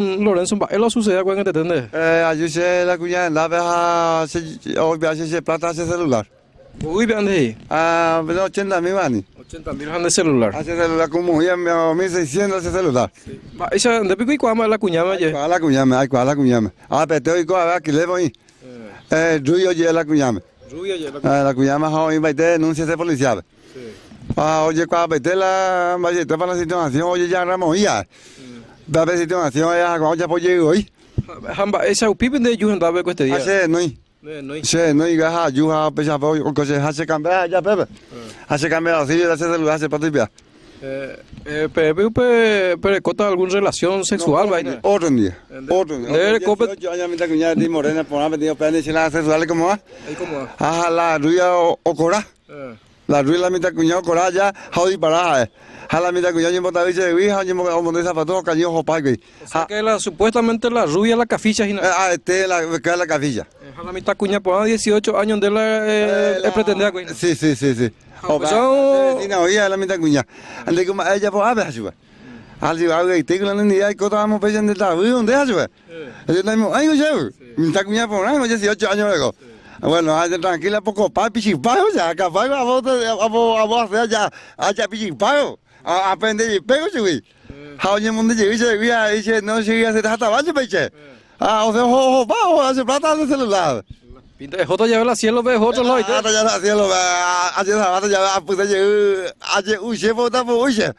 Lorenzo, él lo sucede con que te entiende. Ayúdese la cuñada en la veja, hoy se plata ese celular. Uy, vean de ahí. Pero 80.000 mani. 80.000 de celular. Hace celular como ya 1.600 ese celular. Esa, de pico y cuama la cuñama ya. ¿Cuál la cuñama? Cuál la cuñama? Pero te oigo a ver aquí le voy. Ruyo ya la cuñama. Rubia ya la La cuñama hoy va a denuncia de policía. Oye, cuando vete la valleta para la situación, oye, ya Ramón ya. Va a ver situación, ya cuando ya pues llego hoy. Hamba, esa pipen de Yuhan Dabe cueste día. Hace no hay. Sí, no hay gaja, yuja, pesa, o que se hace cambiar ya, Pepe. Hace cambiar así, hace celular, hace patipia. Pero cota alguna relación sexual, vaina. Otro día. Otro día. Debe copet. Yo ya me está cuñada de morena, por haber tenido pene sexual, ¿cómo va? Ahí cómo va. La ruya o cora. La ruya la mitad cuñado cora ya, jodi para. La mitad cuñado yo me dice, hija, yo me voy a zapatos, cañón, jopaque. O sea que supuestamente la rubia la caficha y la cafilla. La mitad cuña por 18 años de la pretendía cuña. Sí. Oye, la mitad cuña. Ande como ella por haber ayuda. Algo que tengo la niña y cosas vamos pensando de la vida, ¿dónde ayuda? Yo también, ay, yo, mitad cuña por 18 años luego. Bueno, tranquila, poco papi, chipayo, ya, capaz, a vos hacer ya, allá pichipayo. Aprende y pego, güey. Oye, mundo dice, no sigue a hacer hasta baño, peche. O sea, bajo, hace plata de celular. Pinta de Jota ya ve la cielo, ve Jota lo ya la cielo, ya puse ayer uche, vota por uche.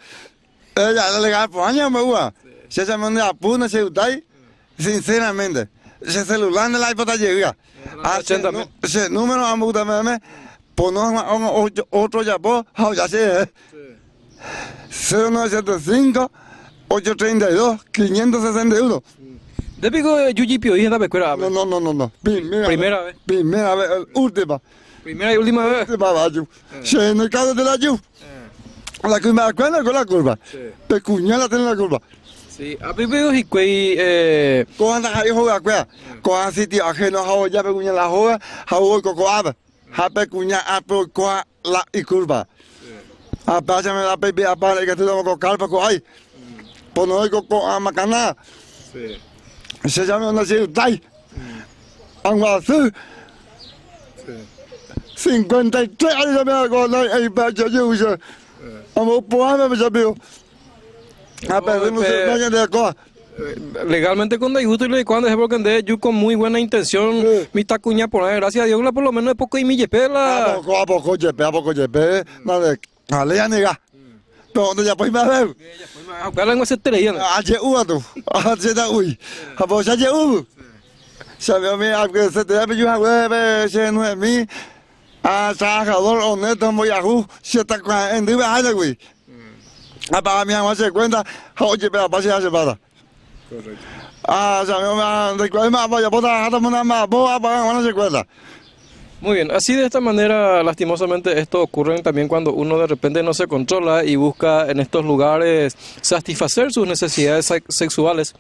Ya le gané por años, me gusta. Se llama una apuna, se utai, sinceramente. Ese celular no la hay para llegar. Ese número, a mucha meme, ponemos otro ya, ya sé. 0905 832 561. ¿De pico Yuji Pio y en la escuela? No. Primera vez. Última. Primera y última vez. Última vez. Se en el caso de la Yu. La que me acuerda con la curva. Pecuñala tiene la curva. Sí, a pico y cuey. Cuando hay juega cuea. Cuando sitio ajeno hago ya pecuña la juega, hago cocoaba. Ha pecuña a coa la y curva. Pásame la pepe a para que tú lo con calpa con ahí. Por no hay con macana. Se llama una ciudad. Anguazú. 53 años me hago el pecho yo uso. Amo poema me sabio. Perdemos el año de cosa. Legalmente cuando hay justo y cuando es porque yo con muy buena intención mi tacuña por ahí, gracias a Dios por lo menos de poco y mi yepela. A poco yepe, nada. Ale ya nega. Pero ya pues me veo. Hablan con ese estrella. Aje uatu. Aje da ui. Abo ya je u. Sabe me algo se te ha pedido a se no es mi. Sa jador honesto muy ajú. Se está en diva haya güey. Para mi mamá se cuenta, oye, pero pase hace para. Correcto. Sabe me recuerda más vaya botar hasta más boa para no se cuenta. Muy bien, así de esta manera, lastimosamente, esto ocurre también cuando uno de repente no se controla y busca en estos lugares satisfacer sus necesidades sexuales.